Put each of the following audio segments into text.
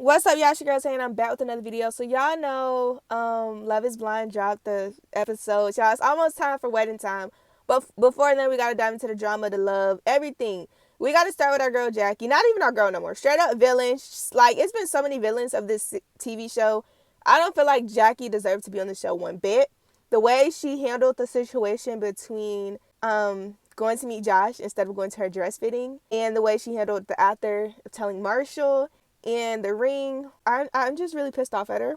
What's up, y'all? It's your girl saying I'm back with another video. So y'all know Love is Blind dropped the episode. Y'all, it's almost time for wedding time. But before then, we gotta dive into the drama, the love, everything. We gotta start with our girl Jackie. Not even our girl no more. Straight up villain. Like, it's been so many villains of this TV show. I don't feel like Jackie deserved to be on the show one bit. The way she handled the situation between going to meet Josh instead of going to her dress fitting, and the way she handled the after telling Marshall and the ring, I'm just really pissed off at her.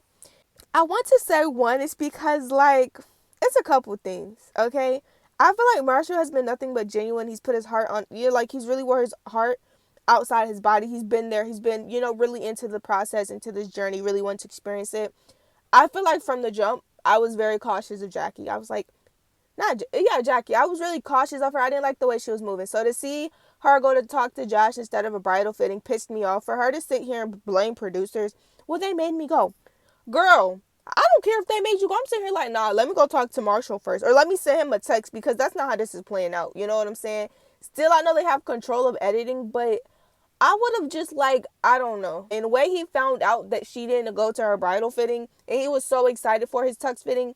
I want to say one is because, like, it's a couple things, okay? I feel like Marshall has been nothing but genuine. He's put his heart on, like, he's really wore his heart outside his body. He's been there. He's been, really into the process, into this journey, really wanted to experience it. I feel like from the jump, I was very cautious of Jackie. I was like, Jackie. I was really cautious of her. I didn't like the way she was moving. So to see her go to talk to Josh instead of a bridal fitting pissed me off. For her to sit here and blame producers, well, they made me go. Girl, I don't care if they made you go. I'm sitting here like, nah, let me go talk to Marshall first. Or let me send him a text, because that's not how this is playing out. You know what I'm saying? Still, I know they have control of editing, but I would have just, like, I don't know. In the way he found out that she didn't go to her bridal fitting, and he was so excited for his tux fitting,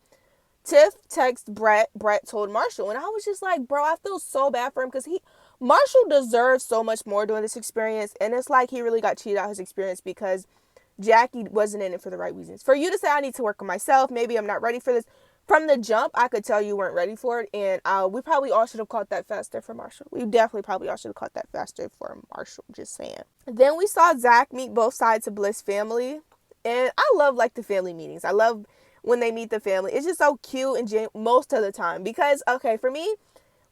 Tiff texted Brett. Brett told Marshall. And I was just like, bro, I feel so bad for him, because Marshall deserves so much more during this experience. And it's like he really got cheated out his experience because Jackie wasn't in it for the right reasons. For you to say, I need to work on myself, maybe I'm not ready for this. From the jump, I could tell you weren't ready for it. And we probably all should have caught that faster for Marshall. We definitely probably all should have caught that faster for Marshall, just saying. Then we saw Zach meet both sides of Bliss family. And I love, like, the family meetings. I love when they meet the family. It's just so cute and most of the time. Because, okay, for me,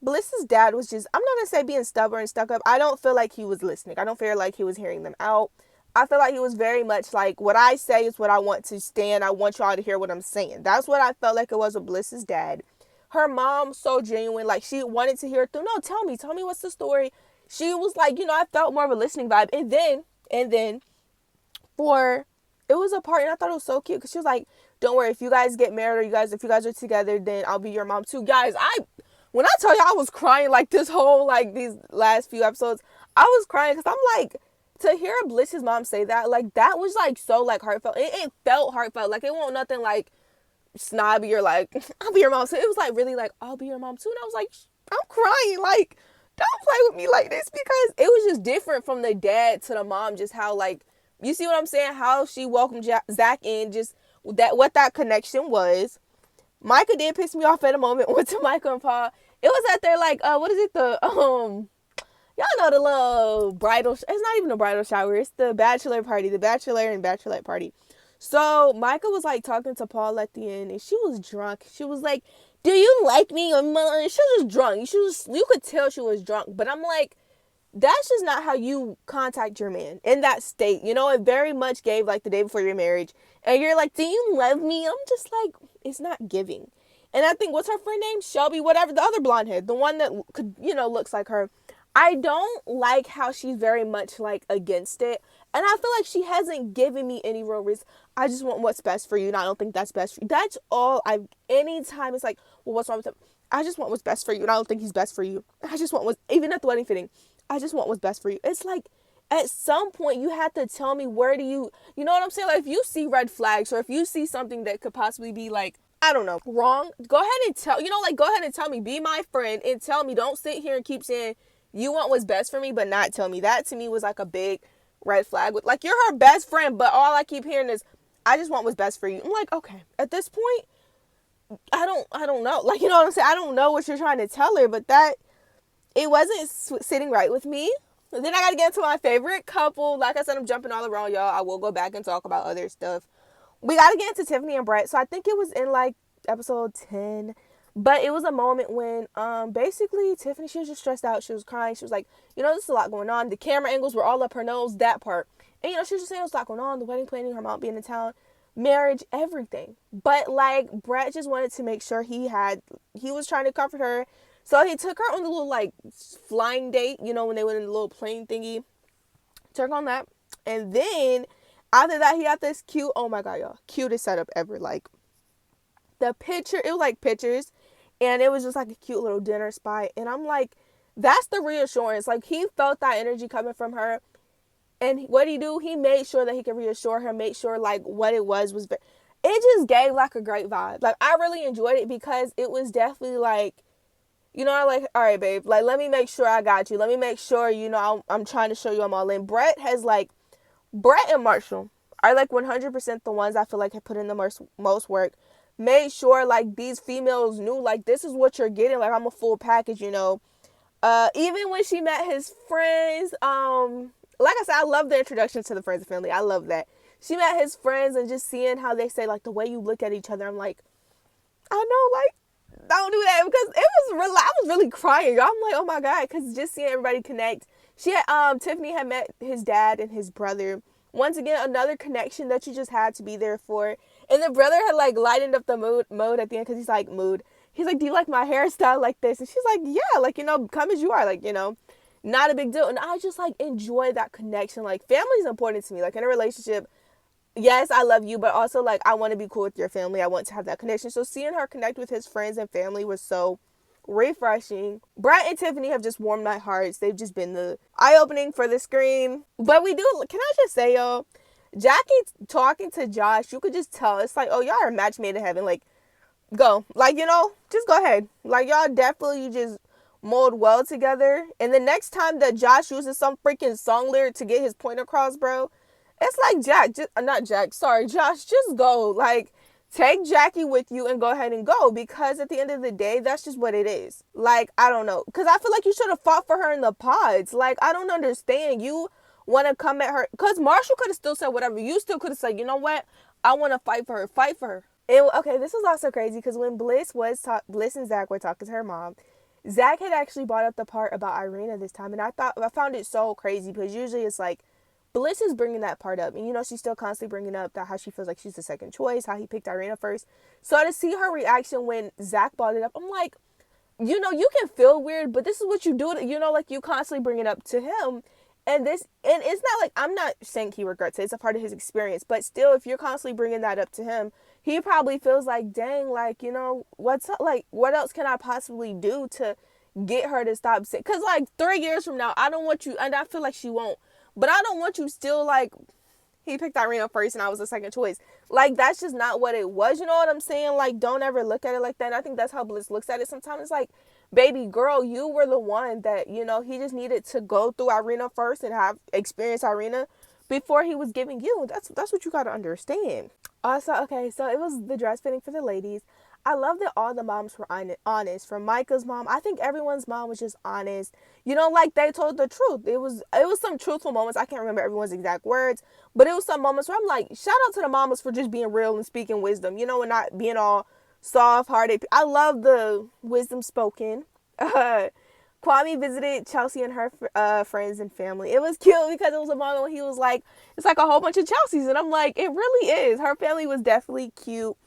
Bliss's dad was just, I'm not going to say being stubborn and stuck up. I don't feel like he was listening. I don't feel like he was hearing them out. I feel like he was very much like, what I say is what I want to stand. I want y'all to hear what I'm saying. That's what I felt like it was with Bliss's dad. Her mom, so genuine. Like, she wanted to hear it through. No, tell me what's the story. She was like, I felt more of a listening vibe. And then for, it was a part, and I thought it was so cute, because she was like, don't worry, if you guys get married, or if you guys are together, then I'll be your mom too. Guys, when I tell you I was crying, like, this whole, like, these last few episodes, I was crying, because I'm like, to hear Bliss's mom say that, like, that was, like, so, like, heartfelt. It felt heartfelt. Like, it wasn't nothing, like, snobby or, like, I'll be your mom. So it was, like, really, like, I'll be your mom too. And I was like, I'm crying. Like, don't play with me like this, because it was just different from the dad to the mom. Just how, like, you see what I'm saying? How she welcomed Zach in, just what that connection was. Micah did piss me off at a moment. Went to Micah and Paul. It was at their, like, what is it? Y'all know the little bridal. It's not even a bridal shower. It's the bachelor party, the bachelor and bachelorette party. So Micah was, like, talking to Paul at the end, and she was drunk. She was like, "Do you like me?" And she was just drunk. You could tell she was drunk. But I'm like, that's just not how you contact your man in that state. It very much gave, like, the day before your marriage. And you're like, "Do you love me?" I'm just like, it's not giving. And I think, what's her friend name? Shelby, whatever, the other blonde head, the one that could, looks like her. I don't like how she's very much, like, against it. And I feel like she hasn't given me any real reason. I just want what's best for you, and I don't think that's best for you. That's all anytime it's like, well, what's wrong with him? I just want what's best for you, and I don't think he's best for you. I just want even at the wedding fitting, I just want what's best for you. It's like, at some point, you have to tell me, where do you know what I'm saying? Like, if you see red flags, or if you see something that could possibly be, like, I don't know, wrong, go ahead and go ahead and tell me. Be my friend and tell me. Don't sit here and keep saying you want what's best for me, but not tell me. That, to me, was like a big red flag. With, like, you're her best friend, but all I keep hearing is, I just want what's best for you. I'm like, okay, at this point, I don't know. Like, you know what I'm saying? I don't know what you're trying to tell her, but it wasn't sitting right with me. Then I got to get into my favorite couple. Like I said, I'm jumping all around, y'all. I will go back and talk about other stuff. We got to get into Tiffany and Brett. So I think it was in, like, episode 10. But it was a moment when, basically, Tiffany, she was just stressed out. She was crying. She was like, there's a lot going on. The camera angles were all up her nose, that part. And, she was just saying there's a lot going on. The wedding planning, her mom being in town, marriage, everything. But, like, Brett just wanted to make sure he was trying to comfort her. So he took her on the little, like, flying date, when they went in the little plane thingy. Took her on that. And then, after that, he had this cute, oh my God, y'all, cutest setup ever. Like, the picture, it was like pictures. And it was just like a cute little dinner spot. And I'm like, that's the reassurance. Like, he felt that energy coming from her. And what did he do? He made sure that he could reassure her, make sure like what it was it just gave like a great vibe. Like I really enjoyed it because it was definitely like, like, all right, babe, like let me make sure I got you. Let me make sure, I'm trying to show you I'm all in. Brett and Marshall are like 100% the ones I feel like have put in the most work. Made sure like these females knew like this is what you're getting. Like I'm a full package. Even when she met his friends, like I said, I love the introduction to the friends and family. I love that. She met his friends and just seeing how they say like the way you look at each other. I'm like, I know, like, don't do that because it was real. I was really crying. I'm like, oh my god, because just seeing everybody connect. Tiffany had met his dad and his brother. Once again, another connection that you just had to be there for. And the brother had like lightened up the mode at the end because he's like, mood. He's like, do you like my hairstyle like this? And she's like, yeah, like, come as you are, like, not a big deal. And I just like enjoy that connection. Like, family is important to me. Like in a relationship, yes, I love you, but also like I want to be cool with your family. I want to have that connection. So seeing her connect with his friends and family was so refreshing. Brett and Tiffany have just warmed my hearts. They've just been the eye-opening for the screen. But can I just say, y'all, Jackie talking to Josh, you could just tell. It's like, oh, y'all are a match made in heaven. Like, go. Like, just go ahead. Like, y'all definitely just mold well together. And the next time that Josh uses some freaking song lyric to get his point across, bro, it's like Josh, just go. Like, take Jackie with you and go ahead and go, because at the end of the day, that's just what it is. Like, I don't know, because I feel like you should have fought for her in the pods. Like, I don't understand. You want to come at her, because Marshall could have still said whatever. You still could have said, you know what, I want to fight for her. Fight for her. Okay, this was also crazy because when Bliss and Zach were talking to her mom, Zach had actually brought up the part about Irina this time, and I found it so crazy because usually it's like Bliss is bringing that part up, and she's still constantly bringing up that how she feels like she's the second choice, how he picked Irina first. So to see her reaction when Zach brought it up, I'm like, you can feel weird, but this is what you do. Like you constantly bring it up to him, and it's not like, I'm not saying he regrets it. It's a part of his experience, but still, if you're constantly bringing that up to him, he probably feels like, dang, like, what's up? Like, what else can I possibly do to get her to stop saying? Because like 3 years from now, I don't want you, and I feel like she won't. But I don't want you still like, he picked Irina first and I was the second choice. Like, that's just not what it was. You know what I'm saying? Like, don't ever look at it like that. And I think that's how Bliss looks at it sometimes. It's like, baby girl, you were the one that, he just needed to go through Irina first and have experience Irina before he was giving you. That's what you got to understand. Also, okay, so it was the dress fitting for the ladies. I love that all the moms were honest. From Micah's mom, I think everyone's mom was just honest. Like they told the truth. It was some truthful moments. I can't remember everyone's exact words, but it was some moments where I'm like, shout out to the mamas for just being real and speaking wisdom, and not being all soft-hearted. I love the wisdom spoken. Kwame visited Chelsea and her friends and family. It was cute because it was a moment when he was like, it's like a whole bunch of Chelseas. And I'm like, it really is. Her family was definitely cute.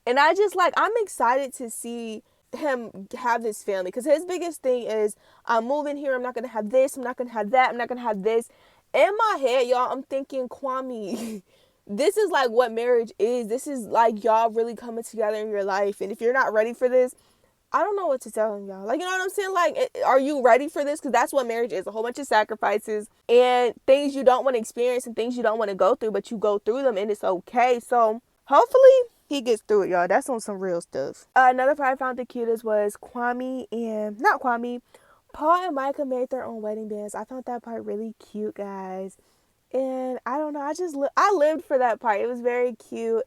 And I just I'm excited to see him have this family, because his biggest thing is, I'm moving here, I'm not going to have this, I'm not going to have that, I'm not going to have this. In my head, y'all, I'm thinking, Kwame, this is like what marriage is. This is like y'all really coming together in your life. And if you're not ready for this, I don't know what to tell him, y'all. Like, you know what I'm saying? Like, are you ready for this? Because that's what marriage is. A whole bunch of sacrifices and things you don't want to experience and things you don't want to go through, but you go through them and it's okay. So hopefully he gets through it, y'all. That's on some real stuff. Another part I found the cutest was Paul and Micah made their own wedding bands. I found that part really cute, guys. And I don't know, I lived for that part. It was very cute.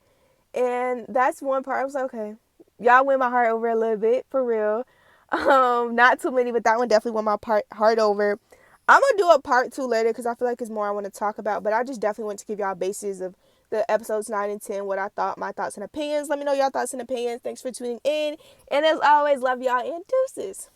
And that's one part I was like, okay, y'all win my heart over a little bit, for real. Not too many, but that one definitely won my heart over. I'm going to do a part 2 later because I feel like it's more I want to talk about. But I just definitely want to give y'all bases of the episodes 9 and 10, what I thought, my thoughts and opinions. Let me know y'all thoughts and opinions. Thanks for tuning in. And as always, love y'all and deuces.